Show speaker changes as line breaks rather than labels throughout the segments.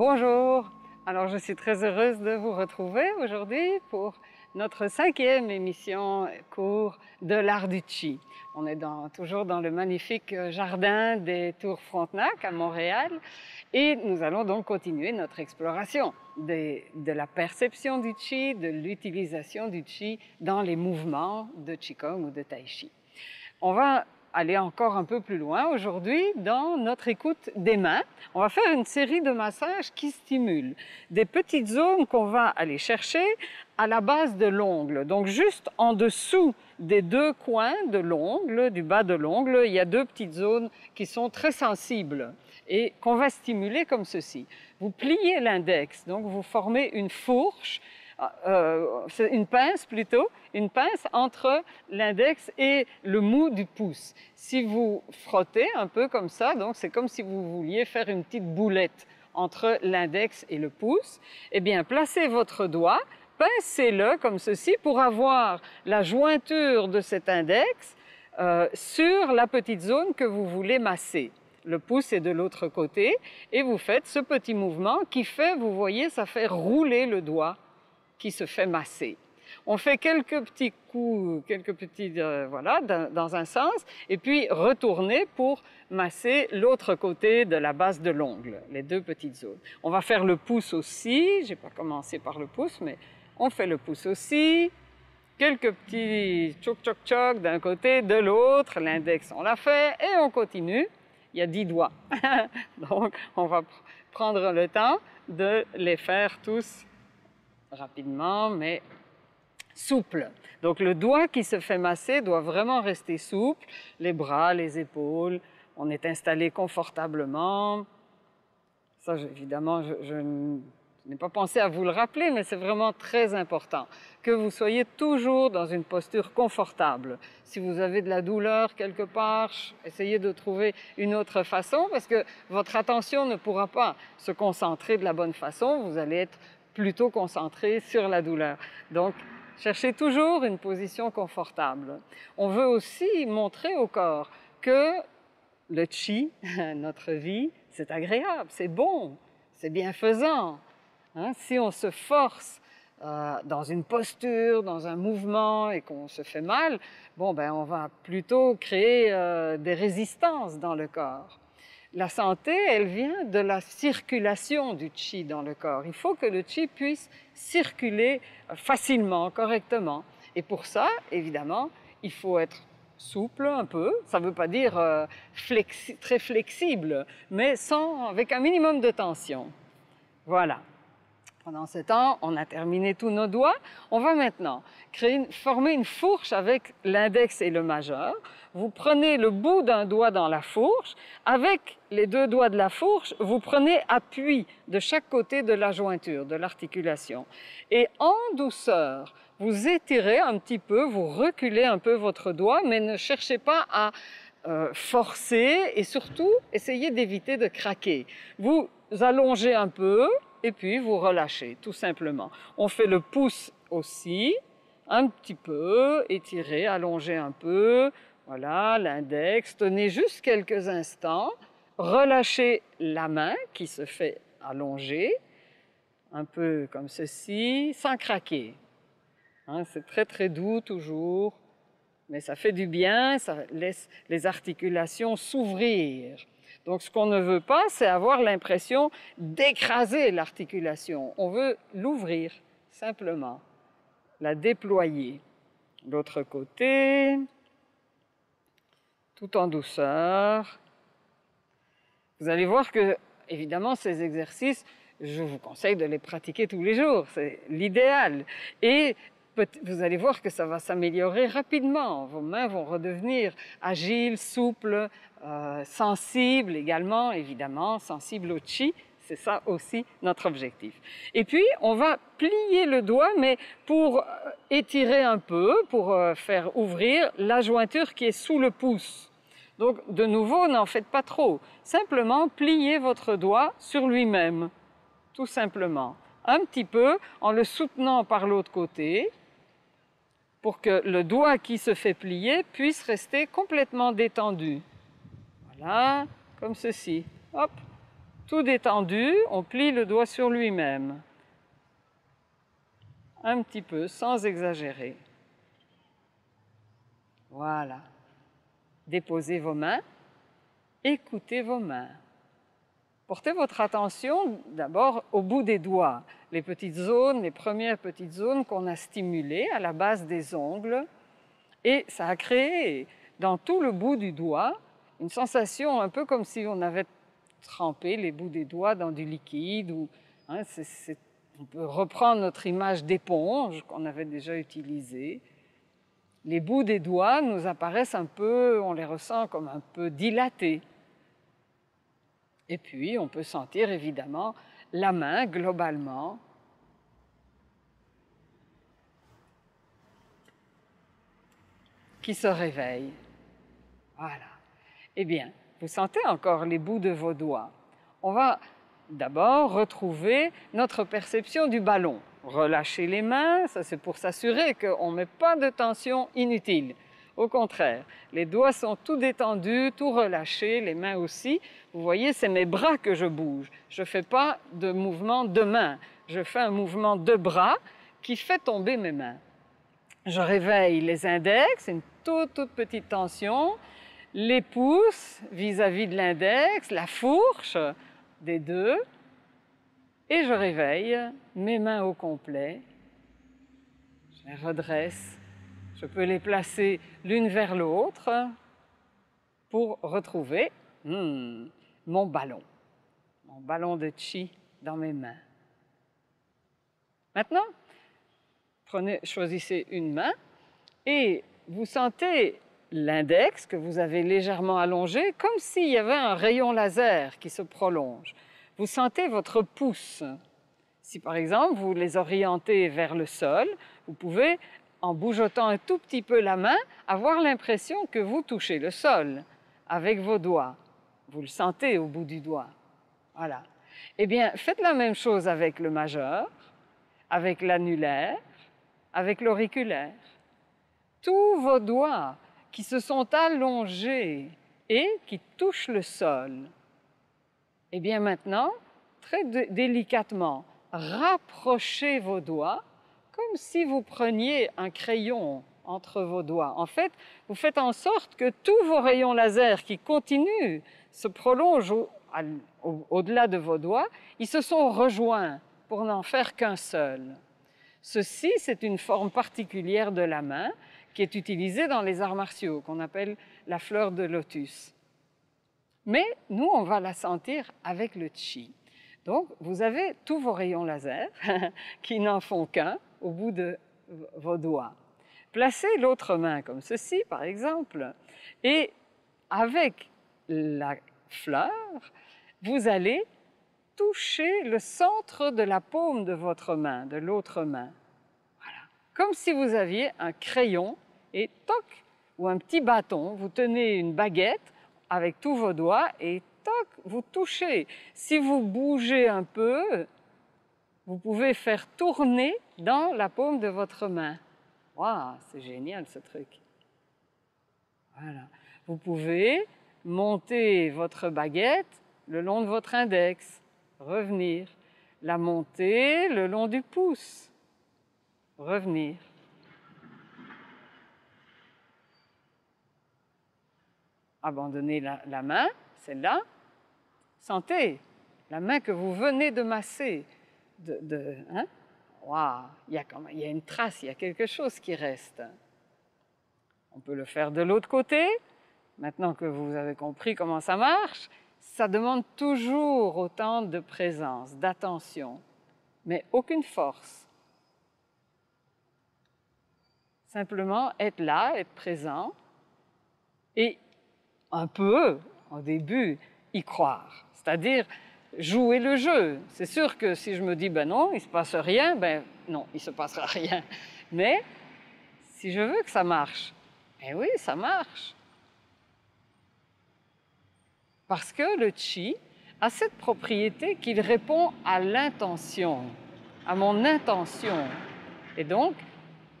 Bonjour, alors je suis très heureuse de vous retrouver aujourd'hui pour notre 5e émission cours de l'art du Qi. On est toujours dans le magnifique jardin des Tours Frontenac à Montréal et nous allons donc continuer notre exploration de la perception du Qi, de l'utilisation du Qi dans les mouvements de Qigong ou de Tai Chi. On va aller encore un peu plus loin aujourd'hui dans notre écoute des mains. On va faire une série de massages qui stimulent des petites zones qu'on va aller chercher à la base de l'ongle. Donc juste en dessous des deux coins de l'ongle, du bas de l'ongle, il y a deux petites zones qui sont très sensibles et qu'on va stimuler comme ceci. Vous pliez l'index, donc vous formez une fourche, une pince plutôt, une pince entre l'index et le mou du pouce. Si vous frottez un peu comme ça, donc c'est comme si vous vouliez faire une petite boulette entre l'index et le pouce, eh bien placez votre doigt, pincez-le comme ceci pour avoir la jointure de cet index sur la petite zone que vous voulez masser. Le pouce est de l'autre côté et vous faites ce petit mouvement qui fait, vous voyez, ça fait rouler le doigt qui se fait masser. On fait quelques petits coups, voilà, dans un sens, et puis retourner pour masser l'autre côté de la base de l'ongle, les deux petites zones. On va faire le pouce aussi, je n'ai pas commencé par le pouce, mais on fait le pouce aussi, quelques petits tchoc-tchoc-tchoc d'un côté, de l'autre, l'index on l'a fait, et on continue. Il y a 10 doigts, donc on va prendre le temps de les faire tous rapidement, mais souple. Donc le doigt qui se fait masser doit vraiment rester souple, les bras, les épaules, on est installé confortablement. Ça, évidemment, je n'ai pas pensé à vous le rappeler, mais c'est vraiment très important que vous soyez toujours dans une posture confortable. Si vous avez de la douleur quelque part, essayez de trouver une autre façon parce que votre attention ne pourra pas se concentrer de la bonne façon, vous allez être plutôt concentré sur la douleur. Donc, cherchez toujours une position confortable. On veut aussi montrer au corps que le Qi, notre vie, c'est agréable, c'est bon, c'est bienfaisant. Hein? Si on se force dans une posture, dans un mouvement et qu'on se fait mal, bon, ben, on va plutôt créer des résistances dans le corps. La santé, elle vient de la circulation du Qi dans le corps. Il faut que le Qi puisse circuler facilement, correctement. Et pour ça, évidemment, il faut être souple un peu. Ça ne veut pas dire très flexible, mais avec un minimum de tension. Voilà. Pendant ce temps, on a terminé tous nos doigts. On va maintenant former une fourche avec l'index et le majeur. Vous prenez le bout d'un doigt dans la fourche. Avec les deux doigts de la fourche, vous prenez appui de chaque côté de la jointure, de l'articulation. Et en douceur, vous étirez un petit peu, vous reculez un peu votre doigt, mais ne cherchez pas à forcer et surtout, essayez d'éviter de craquer. Vous allongez un peu, et puis vous relâchez, tout simplement. On fait le pouce aussi, un petit peu, étirez, allongez un peu, voilà, l'index, tenez juste quelques instants, relâchez la main qui se fait allonger, un peu comme ceci, sans craquer. Hein, c'est très très doux toujours, mais ça fait du bien, ça laisse les articulations s'ouvrir. Donc, ce qu'on ne veut pas, c'est avoir l'impression d'écraser l'articulation. On veut l'ouvrir, simplement, la déployer. L'autre côté, tout en douceur. Vous allez voir que, évidemment, ces exercices, je vous conseille de les pratiquer tous les jours. C'est l'idéal. Et vous allez voir que ça va s'améliorer rapidement. Vos mains vont redevenir agiles, souples, sensibles également, évidemment, sensibles au Qi. C'est ça aussi notre objectif. Et puis, on va plier le doigt, mais pour étirer un peu, pour faire ouvrir la jointure qui est sous le pouce. Donc, de nouveau, n'en faites pas trop. Simplement, pliez votre doigt sur lui-même, tout simplement. Un petit peu, en le soutenant par l'autre côté, pour que le doigt qui se fait plier puisse rester complètement détendu. Voilà, comme ceci. Hop, Tout détendu, on plie le doigt sur lui-même. Un petit peu, sans exagérer. Voilà. Déposez vos mains. Écoutez vos mains. Portez votre attention d'abord au bout des doigts, les petites zones, les premières petites zones qu'on a stimulées à la base des ongles. Et ça a créé dans tout le bout du doigt une sensation un peu comme si on avait trempé les bouts des doigts dans du liquide. Ou, hein, on peut reprendre notre image d'éponge qu'on avait déjà utilisée. Les bouts des doigts nous apparaissent un peu, on les ressent comme un peu dilatés. Et puis, on peut sentir évidemment la main globalement. Qui se réveille. Voilà. Eh bien, vous sentez encore les bouts de vos doigts. On va d'abord retrouver notre perception du ballon. Relâchez les mains, ça c'est pour s'assurer qu'on ne met pas de tension inutile. Au contraire, les doigts sont tout détendus, tout relâchés, les mains aussi. Vous voyez, c'est mes bras que je bouge. Je ne fais pas de mouvement de main. Je fais un mouvement de bras qui fait tomber mes mains. Je réveille les index, une toute petite tension, les pouces vis-à-vis de l'index, la fourche des deux, et je réveille mes mains au complet. Je les redresse. Je peux les placer l'une vers l'autre pour retrouver mon ballon de chi dans mes mains. Maintenant, choisissez une main et vous sentez l'index que vous avez légèrement allongé comme s'il y avait un rayon laser qui se prolonge. Vous sentez votre pouce. Si par exemple vous les orientez vers le sol, vous pouvez, en bougeotant un tout petit peu la main, avoir l'impression que vous touchez le sol avec vos doigts. Vous le sentez au bout du doigt. Voilà. Eh bien, faites la même chose avec le majeur, avec l'annulaire, avec l'auriculaire. Tous vos doigts qui se sont allongés et qui touchent le sol. Et bien maintenant, très délicatement, rapprochez vos doigts comme si vous preniez un crayon entre vos doigts. En fait, vous faites en sorte que tous vos rayons laser qui continuent, se prolongent au-delà de vos doigts, ils se sont rejoints pour n'en faire qu'un seul. Ceci, c'est une forme particulière de la main qui est utilisée dans les arts martiaux, qu'on appelle la fleur de lotus. Mais nous, on va la sentir avec le chi. Donc, vous avez tous vos rayons laser qui n'en font qu'un au bout de vos doigts. Placez l'autre main comme ceci, par exemple, et avec la fleur, vous allez toucher le centre de la paume de votre main, de l'autre main. Voilà. Comme si vous aviez un crayon et toc, ou un petit bâton, vous tenez une baguette avec tous vos doigts et toc, vous touchez. Si vous bougez un peu, vous pouvez faire tourner dans la paume de votre main. Waouh, c'est génial ce truc. Voilà. Vous pouvez monter votre baguette le long de votre index, revenir, la monter le long du pouce, revenir. Abandonnez la main, celle-là. Sentez la main que vous venez de masser. Hein? Waouh, il y a une trace, il y a quelque chose qui reste. On peut le faire de l'autre côté. Maintenant que vous avez compris comment ça marche, ça demande toujours autant de présence, d'attention, mais aucune force. Simplement être là, être présent et un peu, au début, y croire. C'est-à-dire jouer le jeu. C'est sûr que si je me dis, ben non, il ne se passe rien, ben non, il ne se passera rien. Mais si je veux que ça marche, eh oui, ça marche. Parce que le chi a cette propriété qu'il répond à l'intention, à mon intention. Et donc,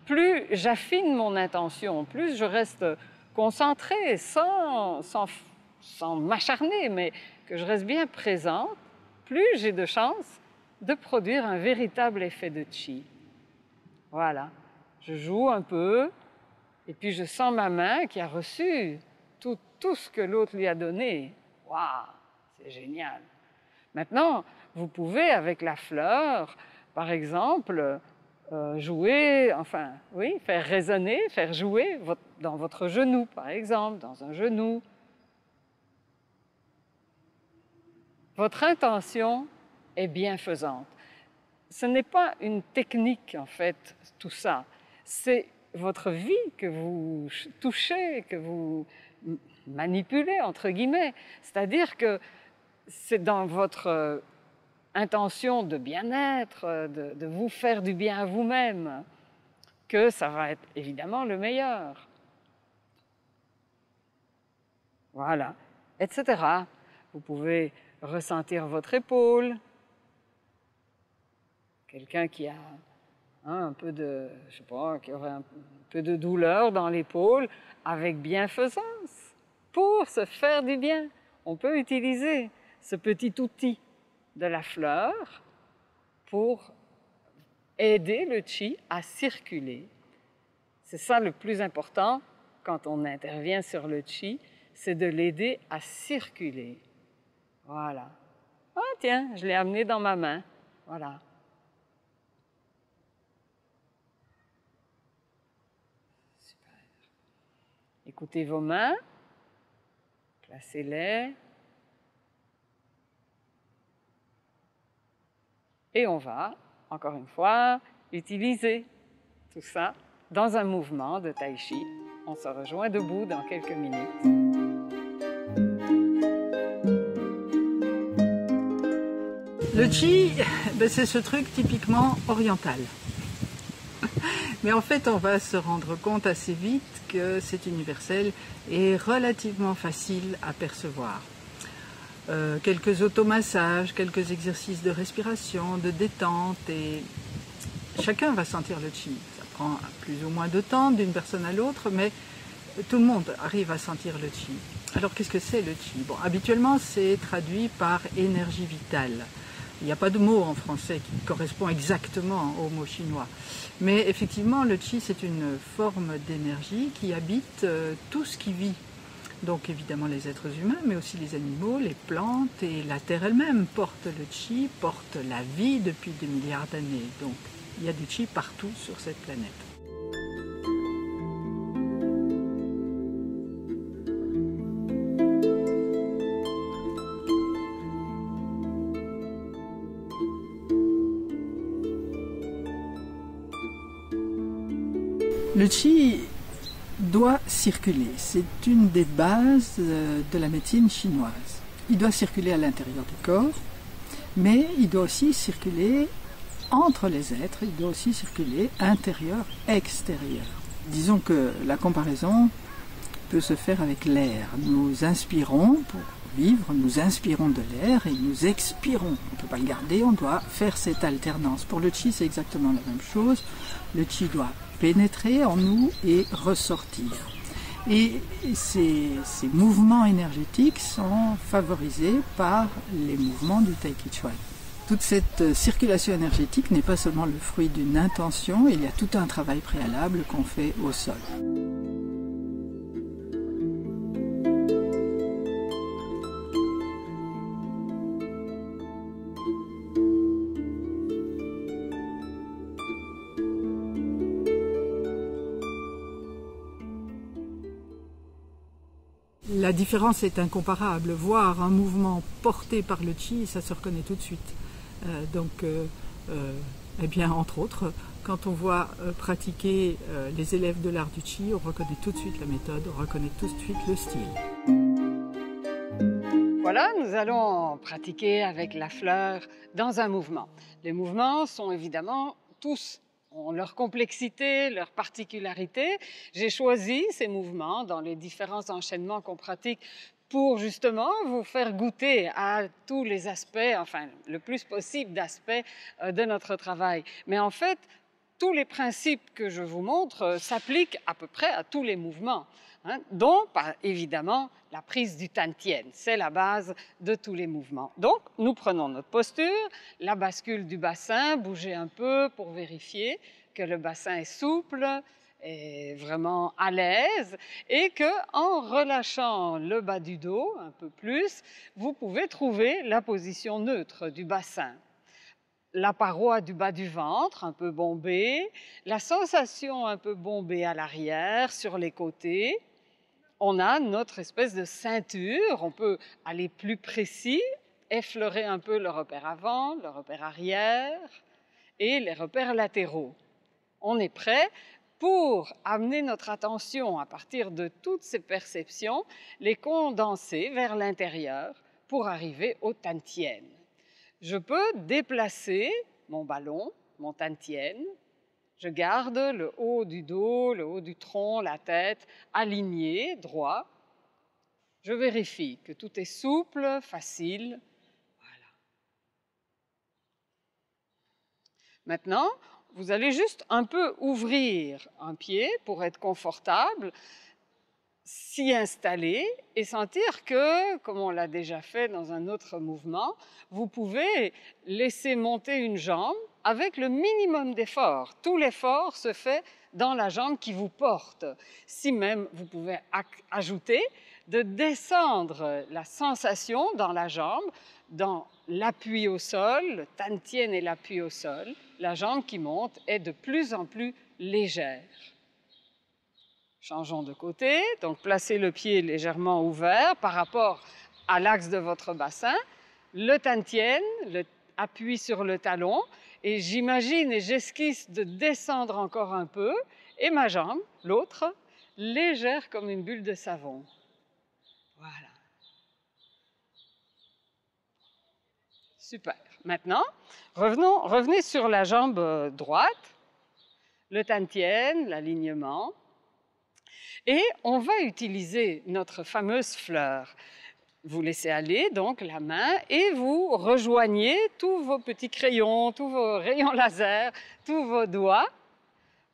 plus j'affine mon intention, plus je reste concentrée, sans m'acharner, mais que je reste bien présente, plus j'ai de chances de produire un véritable effet de chi. Voilà, je joue un peu et puis je sens ma main qui a reçu tout ce que l'autre lui a donné. Waouh, c'est génial. Maintenant, vous pouvez avec la fleur, par exemple, jouer, enfin, oui, faire résonner, faire jouer dans votre genou, par exemple, dans un genou. Votre intention est bienfaisante. Ce n'est pas une technique, en fait, tout ça. C'est votre vie que vous touchez, que vous manipulez, entre guillemets. C'est-à-dire que c'est dans votre intention de bien-être, de vous faire du bien à vous-même, que ça va être évidemment le meilleur. Voilà, etc. Vous pouvez ressentir votre épaule. Quelqu'un qui a un peu de, je sais pas, qui aurait un peu de douleur dans l'épaule, avec bienfaisance, pour se faire du bien. On peut utiliser ce petit outil de la fleur pour aider le chi à circuler. C'est ça le plus important quand on intervient sur le chi, c'est de l'aider à circuler. Voilà. Ah tiens, je l'ai amené dans ma main. Voilà. Super. Écoutez vos mains, placez-les. Et on va, encore une fois, utiliser tout ça dans un mouvement de tai chi. On se rejoint debout dans quelques minutes.
Le chi, c'est ce truc typiquement oriental. Mais en fait, on va se rendre compte assez vite que c'est universel et relativement facile à percevoir. Quelques automassages, quelques exercices de respiration, de détente, et chacun va sentir le chi. Ça prend plus ou moins de temps d'une personne à l'autre, mais tout le monde arrive à sentir le chi. Alors qu'est-ce que c'est le chi? Bon, habituellement, c'est traduit par énergie vitale. Il n'y a pas de mot en français qui correspond exactement au mot chinois. Mais effectivement, le chi, c'est une forme d'énergie qui habite tout ce qui vit. Donc évidemment les êtres humains, mais aussi les animaux, les plantes et la Terre elle-même porte le chi, porte la vie depuis des milliards d'années. Donc il y a du chi partout sur cette planète. Le chi doit circuler. C'est une des bases de la médecine chinoise. Il doit circuler à l'intérieur du corps, mais il doit aussi circuler entre les êtres, il doit aussi circuler intérieur-extérieur. Disons que la comparaison peut se faire avec l'air. Nous inspirons pour vivre, nous inspirons de l'air et nous expirons. On ne peut pas le garder, on doit faire cette alternance. Pour le chi, c'est exactement la même chose. Le chi doit pénétrer en nous et ressortir. Et ces mouvements énergétiques sont favorisés par les mouvements du Tai Chi Chuan. Toute cette circulation énergétique n'est pas seulement le fruit d'une intention, il y a tout un travail préalable qu'on fait au sol. La différence est incomparable. Voir un mouvement porté par le chi, ça se reconnaît tout de suite. Eh bien, entre autres, quand on voit pratiquer les élèves de l'art du chi, on reconnaît tout de suite la méthode, on reconnaît tout de suite le style.
Voilà, nous allons pratiquer avec la fleur dans un mouvement. Les mouvements sont évidemment tous ont leur complexité, leur particularité. J'ai choisi ces mouvements dans les différents enchaînements qu'on pratique pour justement vous faire goûter à tous les aspects, enfin le plus possible d'aspects de notre travail. Mais en fait, tous les principes que je vous montre s'appliquent à peu près à tous les mouvements. hein, dont évidemment la prise du Tantien. C'est la base de tous les mouvements. Donc, nous prenons notre posture, la bascule du bassin, bougez un peu pour vérifier que le bassin est souple, est vraiment à l'aise et que, en relâchant le bas du dos un peu plus, vous pouvez trouver la position neutre du bassin. La paroi du bas du ventre un peu bombée, la sensation un peu bombée à l'arrière, sur les côtés. On a notre espèce de ceinture, on peut aller plus précis, effleurer un peu le repère avant, le repère arrière et les repères latéraux. On est prêt pour amener notre attention à partir de toutes ces perceptions, les condenser vers l'intérieur pour arriver au Tantien. Je peux déplacer mon ballon, mon Tantien. Je garde le haut du dos, le haut du tronc, la tête alignés, droit. Je vérifie que tout est souple, facile. Voilà. Maintenant, vous allez juste un peu ouvrir un pied pour être confortable, s'y installer et sentir que, comme on l'a déjà fait dans un autre mouvement, vous pouvez laisser monter une jambe avec le minimum d'effort. Tout l'effort se fait dans la jambe qui vous porte. Si même vous pouvez ajouter de descendre la sensation dans la jambe, dans l'appui au sol, le Tantien et l'appui au sol, la jambe qui monte est de plus en plus légère. Changeons de côté, donc placez le pied légèrement ouvert par rapport à l'axe de votre bassin, le Tantien, appui sur le talon, et j'imagine et j'esquisse de descendre encore un peu, et ma jambe, l'autre, légère comme une bulle de savon. Voilà. Super. Maintenant, revenez sur la jambe droite, le Tantien, l'alignement, et on va utiliser notre fameuse fleur. Vous laissez aller donc la main et vous rejoignez tous vos petits crayons, tous vos rayons laser, tous vos doigts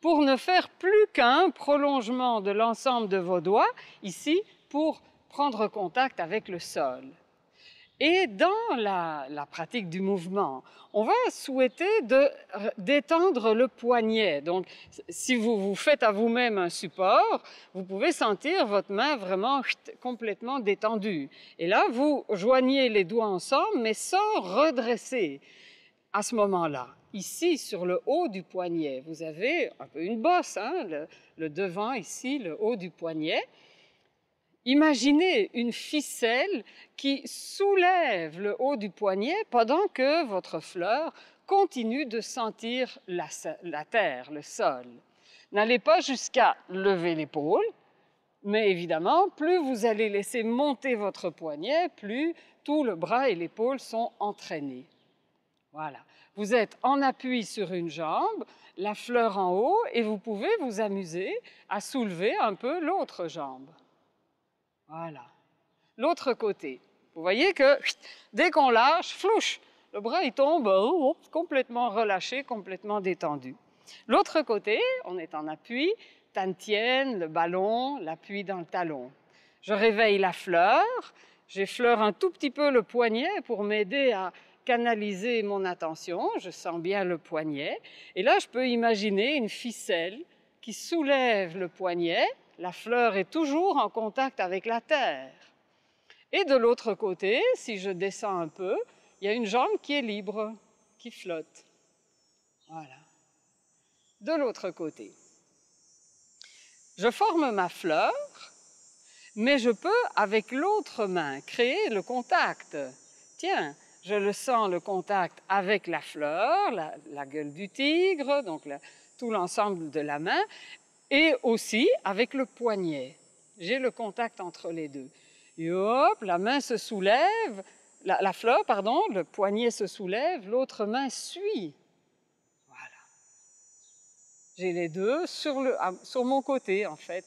pour ne faire plus qu'un prolongement de l'ensemble de vos doigts ici pour prendre contact avec le sol. Et dans la pratique du mouvement, on va souhaiter d'étendre le poignet. Donc, si vous faites à vous-même un support, vous pouvez sentir votre main vraiment complètement détendue. Et là, vous joignez les doigts ensemble, mais sans redresser. À ce moment-là, ici, sur le haut du poignet, vous avez un peu une bosse, hein, le devant ici, le haut du poignet. Imaginez une ficelle qui soulève le haut du poignet pendant que votre fleur continue de sentir la terre, le sol. N'allez pas jusqu'à lever l'épaule, mais évidemment, plus vous allez laisser monter votre poignet, plus tout le bras et l'épaule sont entraînés. Voilà. Vous êtes en appui sur une jambe, la fleur en haut, et vous pouvez vous amuser à soulever un peu l'autre jambe. Voilà. L'autre côté. Vous voyez que dès qu'on lâche, flouche, le bras il tombe complètement relâché, complètement détendu. L'autre côté, on est en appui, Tantien, le ballon, l'appui dans le talon. Je réveille la fleur, j'effleure un tout petit peu le poignet pour m'aider à canaliser mon attention, je sens bien le poignet. Et là, je peux imaginer une ficelle qui soulève le poignet. La fleur est toujours en contact avec la terre. Et de l'autre côté, si je descends un peu, il y a une jambe qui est libre, qui flotte. Voilà. De l'autre côté. Je forme ma fleur, mais je peux, avec l'autre main, créer le contact. Tiens, je le sens, le contact avec la fleur, la gueule du tigre, donc tout l'ensemble de la main, et aussi avec le poignet. J'ai le contact entre les deux. Et hop, la main se soulève, la fleur, pardon, le poignet se soulève, l'autre main suit. Voilà. J'ai les deux sur mon côté, en fait,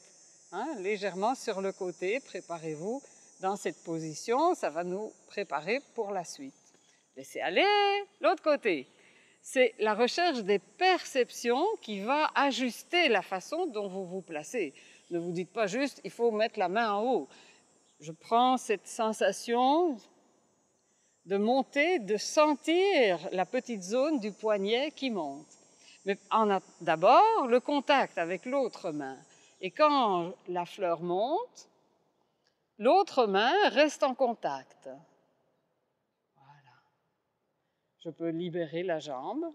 hein, légèrement sur le côté. Préparez-vous dans cette position, ça va nous préparer pour la suite. Laissez aller, l'autre côté. C'est la recherche des perceptions qui va ajuster la façon dont vous vous placez. Ne vous dites pas juste, il faut mettre la main en haut. Je prends cette sensation de monter, de sentir la petite zone du poignet qui monte. Mais d'abord, le contact avec l'autre main. Et quand la fleur monte, l'autre main reste en contact. Voilà. Je peux libérer la jambe.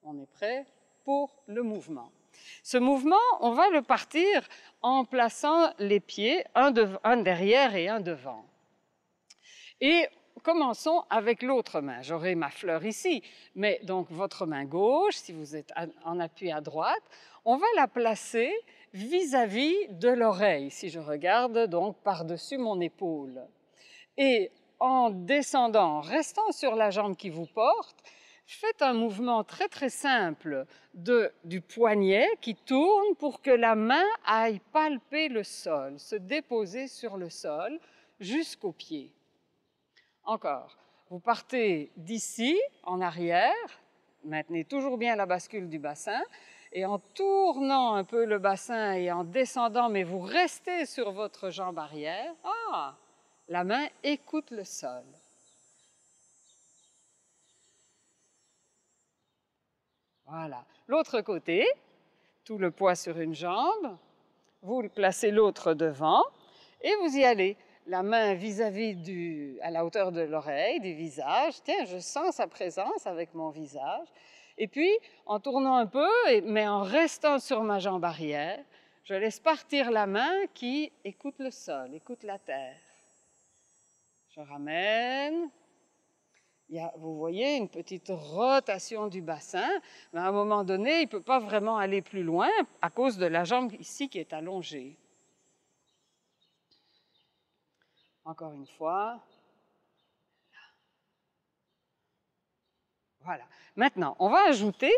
On est prêt pour le mouvement. Ce mouvement, on va le partir en plaçant les pieds, un derrière et un devant. Et commençons avec l'autre main. J'aurai ma fleur ici, mais donc votre main gauche, si vous êtes en appui à droite, on va la placer vis-à-vis de l'oreille, si je regarde donc par-dessus mon épaule. Et en descendant, en restant sur la jambe qui vous porte, faites un mouvement très très simple du poignet qui tourne pour que la main aille palper le sol, se déposer sur le sol jusqu'au pied. Encore, vous partez d'ici en arrière, maintenez toujours bien la bascule du bassin, et en tournant un peu le bassin et en descendant, mais vous restez sur votre jambe arrière, la main écoute le sol. Voilà. L'autre côté, tout le poids sur une jambe, vous placez l'autre devant et vous y allez. La main vis-à-vis à la hauteur de l'oreille, du visage. Tiens, je sens sa présence avec mon visage. Et puis, en tournant un peu, mais en restant sur ma jambe arrière, je laisse partir la main qui écoute le sol, écoute la terre. Je ramène. Vous voyez une petite rotation du bassin, mais à un moment donné, il ne peut pas vraiment aller plus loin à cause de la jambe ici qui est allongée. Encore une fois. Voilà. Maintenant, on va ajouter,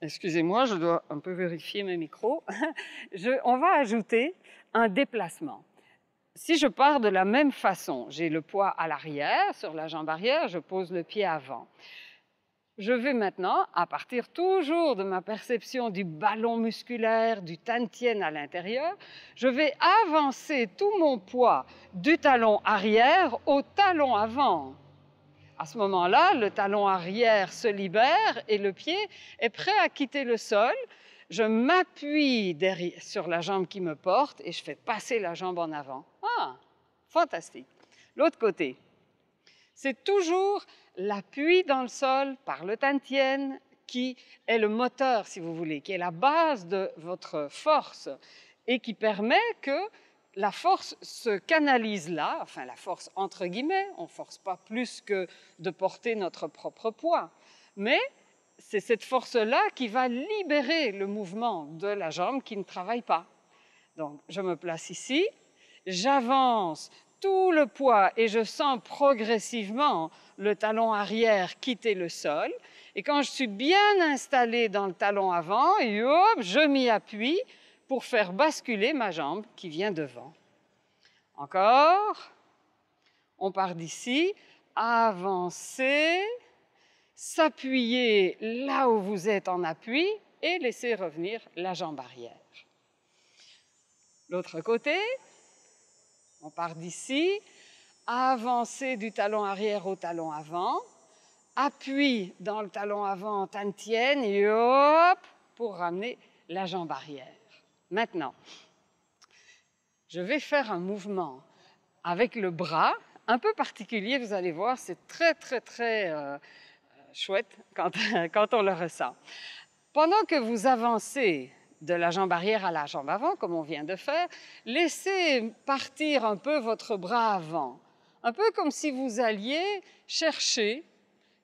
excusez-moi, je dois un peu vérifier mes micros, on va ajouter un déplacement. Si je pars de la même façon, j'ai le poids à l'arrière, sur la jambe arrière, je pose le pied avant. Je vais maintenant, à partir toujours de ma perception du ballon musculaire, du tantien à l'intérieur, je vais avancer tout mon poids du talon arrière au talon avant. À ce moment-là, le talon arrière se libère et le pied est prêt à quitter le sol. Je m'appuie sur la jambe qui me porte et je fais passer la jambe en avant. Fantastique. L'autre côté, c'est toujours l'appui dans le sol par le tantien qui est le moteur, si vous voulez, qui est la base de votre force et qui permet que la force se canalise là, enfin la force entre guillemets, on ne force pas plus que de porter notre propre poids, mais c'est cette force-là qui va libérer le mouvement de la jambe qui ne travaille pas. Donc, je me place ici, j'avance tout le poids et je sens progressivement le talon arrière quitter le sol. Et quand je suis bien installée dans le talon avant, et hop, je m'y appuie pour faire basculer ma jambe qui vient devant. Encore. On part d'ici, avancer, s'appuyer là où vous êtes en appui et laisser revenir la jambe arrière. L'autre côté, on part d'ici, avancer du talon arrière au talon avant, appui dans le talon avant, tantien, et hop, pour ramener la jambe arrière. Maintenant, je vais faire un mouvement avec le bras, un peu particulier, vous allez voir, c'est très chouette quand on le ressent. Pendant que vous avancez de la jambe arrière à la jambe avant, comme on vient de faire, laissez partir un peu votre bras avant. Un peu comme si vous alliez chercher,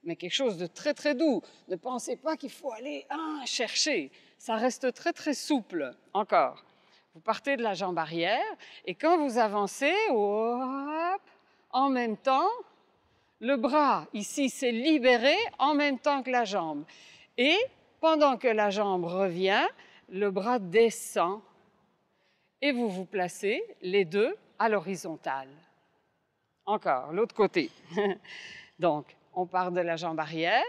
mais quelque chose de très doux. Ne pensez pas qu'il faut aller chercher. Ça reste très souple. Encore. Vous partez de la jambe arrière et quand vous avancez, hop, en même temps, le bras ici s'est libéré en même temps que la jambe. Et pendant que la jambe revient, le bras descend et vous vous placez les deux à l'horizontale. Encore, l'autre côté. Donc, on part de la jambe arrière,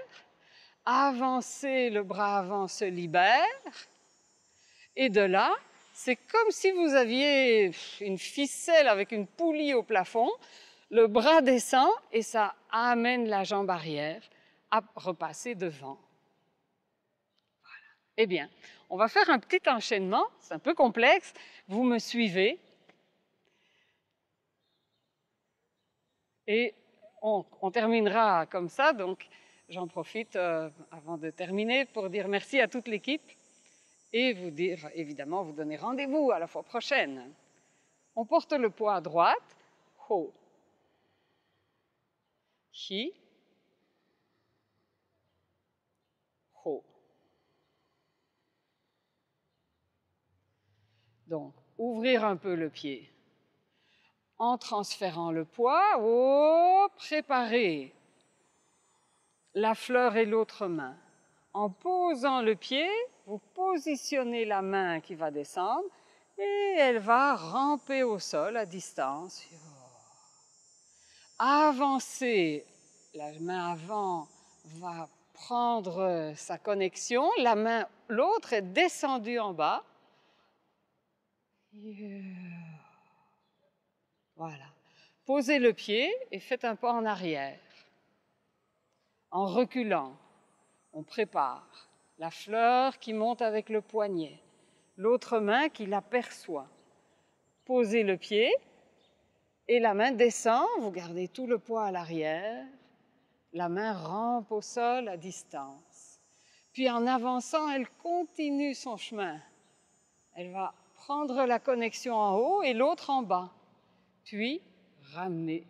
avancez, le bras avant se libère, et de là, c'est comme si vous aviez une ficelle avec une poulie au plafond, le bras descend et ça amène la jambe arrière à repasser devant. Voilà. Eh bien, on va faire un petit enchaînement, c'est un peu complexe, vous me suivez. Et on terminera comme ça, donc j'en profite avant de terminer pour dire merci à toute l'équipe et vous dire, évidemment, vous donner rendez-vous à la fois prochaine. On porte le poids à droite, ho, hi, ho. Donc, ouvrir un peu le pied. En transférant le poids, oh, préparer la fleur et l'autre main. En posant le pied, vous positionnez la main qui va descendre et elle va ramper au sol à distance. Avancez, la main avant va prendre sa connexion, la main, l'autre est descendue en bas. Voilà. Posez le pied et faites un pas en arrière. En reculant, on prépare la fleur qui monte avec le poignet, l'autre main qui l'aperçoit. Posez le pied et la main descend, vous gardez tout le poids à l'arrière. La main rampe au sol à distance. Puis en avançant, elle continue son chemin. Elle va prendre la connexion en haut et l'autre en bas. Puis ramener